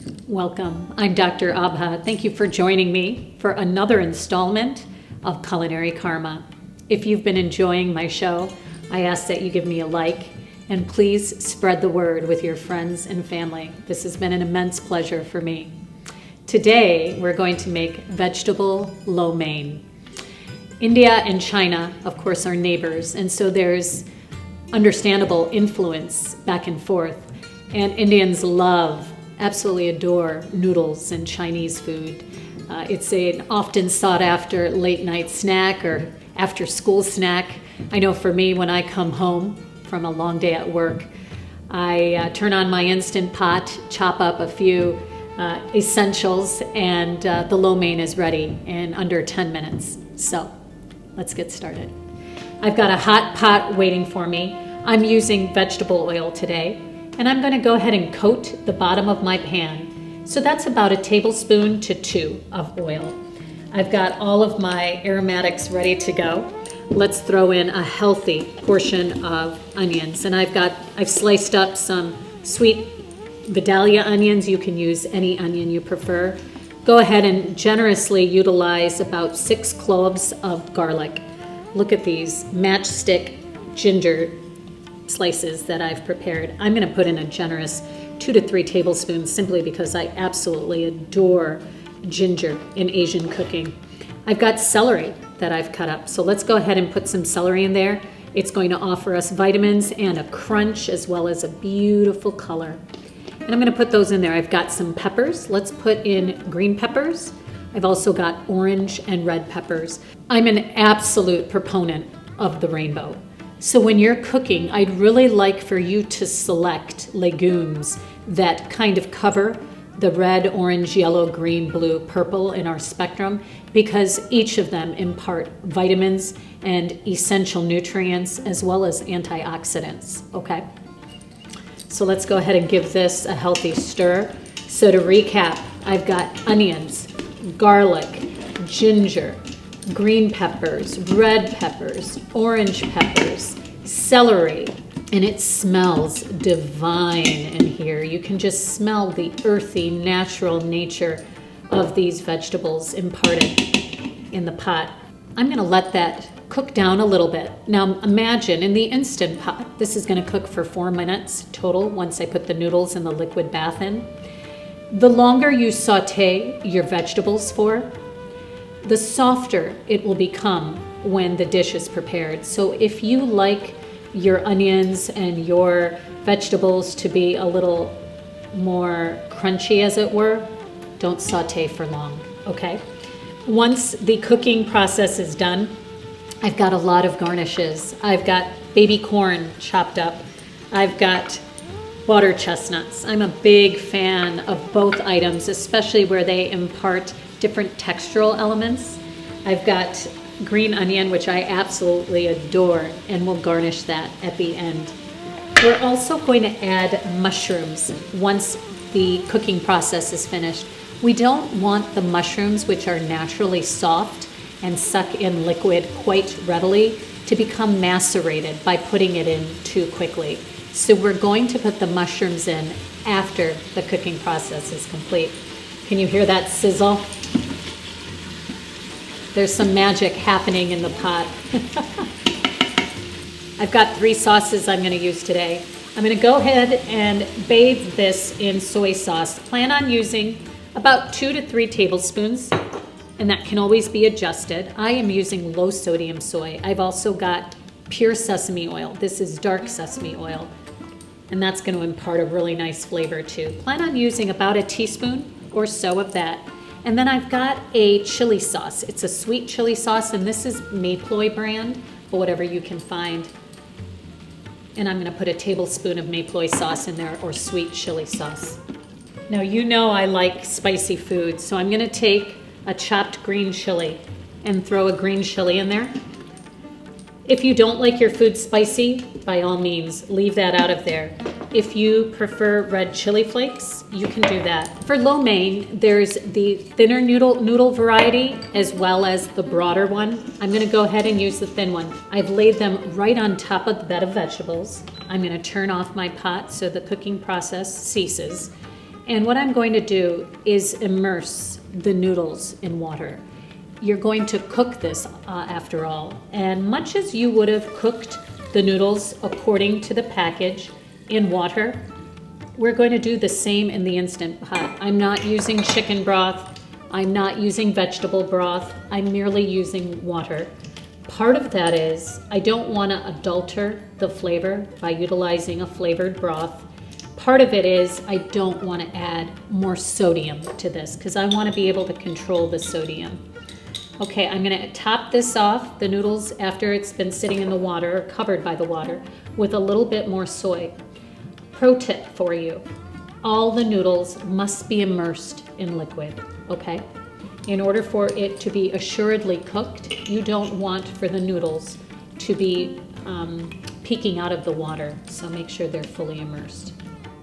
Welcome. I'm Dr. Abha. Thank you for joining me for another installment of Culinary Karma. If you've been enjoying my show, I ask that you give me a like and please spread the word with your friends and family. This has been an immense pleasure for me. Today, we're going to make vegetable lo mein. India and China, of course, are neighbors, and so there's understandable influence back and forth. And Indians absolutely adore noodles and Chinese food. It's an often sought after late night snack or after school snack. I know for me, when I come home from a long day at work, I turn on my Instant Pot, chop up a few essentials, and the lo mein is ready in under 10 minutes. So let's get started. I've got a hot pot waiting for me. I'm using vegetable oil today. And I'm going to go ahead and coat the bottom of my pan. So that's about a tablespoon to 2 of oil. I've got all of my aromatics ready to go. Let's throw in a healthy portion of onions. And I've sliced up some sweet Vidalia onions. You can use any onion you prefer. Go ahead and generously utilize about 6 cloves of garlic. Look at these matchstick ginger slices that I've prepared. I'm going to put in a generous 2 to 3 tablespoons simply because I absolutely adore ginger in Asian cooking. I've got celery that I've cut up, so let's go ahead and put some celery in there. It's going to offer us vitamins and a crunch as well as a beautiful color. And I'm going to put those in there. I've got some peppers. Let's put in green peppers. I've also got orange and red peppers. I'm an absolute proponent of the rainbow. So when you're cooking, I'd really like for you to select legumes that kind of cover the red, orange, yellow, green, blue, purple in our spectrum, because each of them impart vitamins and essential nutrients as well as antioxidants, okay? So let's go ahead and give this a healthy stir. So to recap, I've got onions, garlic, ginger, green peppers, red peppers, orange peppers, celery, and it smells divine in here. You can just smell the earthy, natural nature of these vegetables imparted in the pot. I'm going to let that cook down a little bit. Now imagine in the Instant Pot, this is going to cook for 4 minutes total once I put the noodles and the liquid bath in. The longer you saute your vegetables for, the softer it will become when the dish is prepared. So if you like your onions and your vegetables to be a little more crunchy, as it were, don't saute for long, okay? Once the cooking process is done, I've got a lot of garnishes. I've got baby corn chopped up. I've got water chestnuts. I'm a big fan of both items, especially where they impart different textural elements. I've got green onion, which I absolutely adore, and we'll garnish that at the end. We're also going to add mushrooms once the cooking process is finished. We don't want the mushrooms, which are naturally soft and suck in liquid quite readily, to become macerated by putting it in too quickly. So we're going to put the mushrooms in after the cooking process is complete. Can you hear that sizzle? There's some magic happening in the pot. I've got 3 sauces I'm going to use today. I'm going to go ahead and bathe this in soy sauce. Plan on using about 2 to 3 tablespoons, and that can always be adjusted. I am using low sodium soy. I've also got pure sesame oil. This is dark sesame oil, and that's going to impart a really nice flavor too. Plan on using about a teaspoon or so of that. And then I've got a chili sauce. It's a sweet chili sauce, and this is Mayploy brand, but whatever you can find. And I'm going to put a tablespoon of Mayploy sauce in there, or sweet chili sauce. Now you know I like spicy food, so I'm going to take a chopped green chili and throw a green chili in there. If you don't like your food spicy, by all means, leave that out of there. If you prefer red chili flakes, you can do that. For lo mein, there's the thinner noodle variety as well as the broader one. I'm gonna go ahead and use the thin one. I've laid them right on top of the bed of vegetables. I'm gonna turn off my pot so the cooking process ceases. And what I'm going to do is immerse the noodles in water. You're going to cook this after all. And much as you would have cooked the noodles according to the package in water, we're going to do the same in the Instant Pot. I'm not using chicken broth. I'm not using vegetable broth. I'm merely using water. Part of that is I don't want to adulter the flavor by utilizing a flavored broth. Part of it is I don't want to add more sodium to this because I want to be able to control the sodium. Okay, I'm going to top this off, the noodles, after it's been sitting in the water, or covered by the water, with a little bit more soy. Pro tip for you, all the noodles must be immersed in liquid, okay? In order for it to be assuredly cooked, you don't want for the noodles to be peeking out of the water, so make sure they're fully immersed.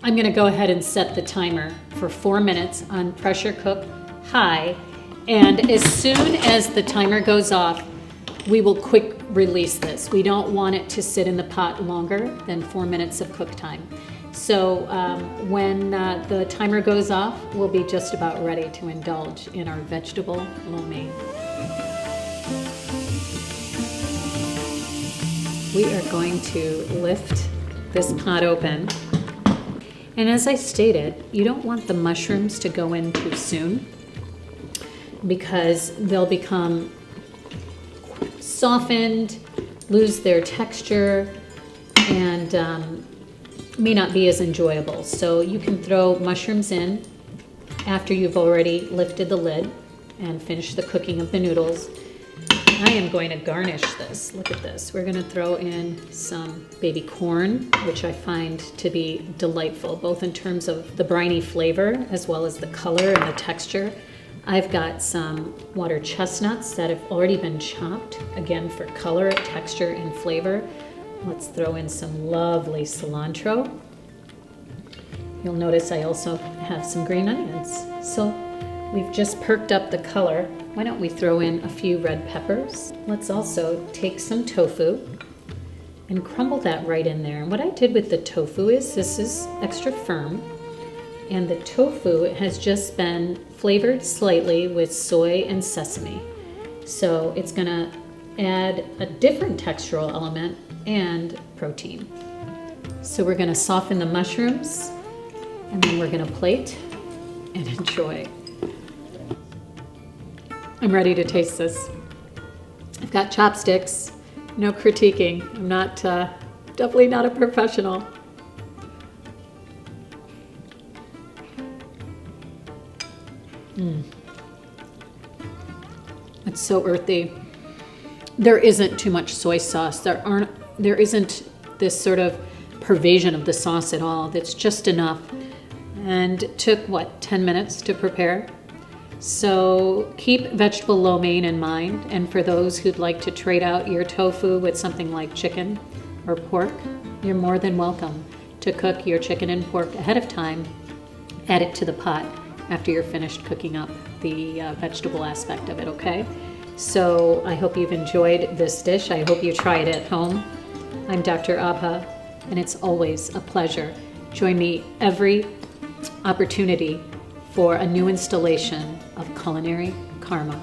I'm gonna go ahead and set the timer for 4 minutes on pressure cook high, and as soon as the timer goes off, we will quick release this. We don't want it to sit in the pot longer than 4 minutes of cook time. So when the timer goes off, we'll be just about ready to indulge in our vegetable lo mein. We are going to lift this pot open. And as I stated, you don't want the mushrooms to go in too soon because they'll become softened, lose their texture, and may not be as enjoyable. So you can throw mushrooms in after you've already lifted the lid and finished the cooking of the noodles. I am going to garnish this. Look at this. We're going to throw in some baby corn, which I find to be delightful, both in terms of the briny flavor as well as the color and the texture. I've got some water chestnuts that have already been chopped, again for color, texture, and flavor. Let's throw in some lovely cilantro. You'll notice I also have some green onions. So we've just perked up the color. Why don't we throw in a few red peppers? Let's also take some tofu and crumble that right in there. And what I did with the tofu is this is extra firm. And the tofu has just been flavored slightly with soy and sesame. So it's gonna add a different textural element and protein. So we're gonna soften the mushrooms and then we're gonna plate and enjoy. I'm ready to taste this. I've got chopsticks, no critiquing. I'm not, definitely not a professional. It's so earthy. There isn't too much soy sauce. There isn't this sort of pervasion of the sauce at all. That's just enough. And it took, what, 10 minutes to prepare? So keep vegetable lo mein in mind. And for those who'd like to trade out your tofu with something like chicken or pork, you're more than welcome to cook your chicken and pork ahead of time. Add it to the pot after you're finished cooking up the vegetable aspect of it, okay? So I hope you've enjoyed this dish. I hope you try it at home. I'm Dr. Abha, and it's always a pleasure. Join me every opportunity for a new installation of culinary karma.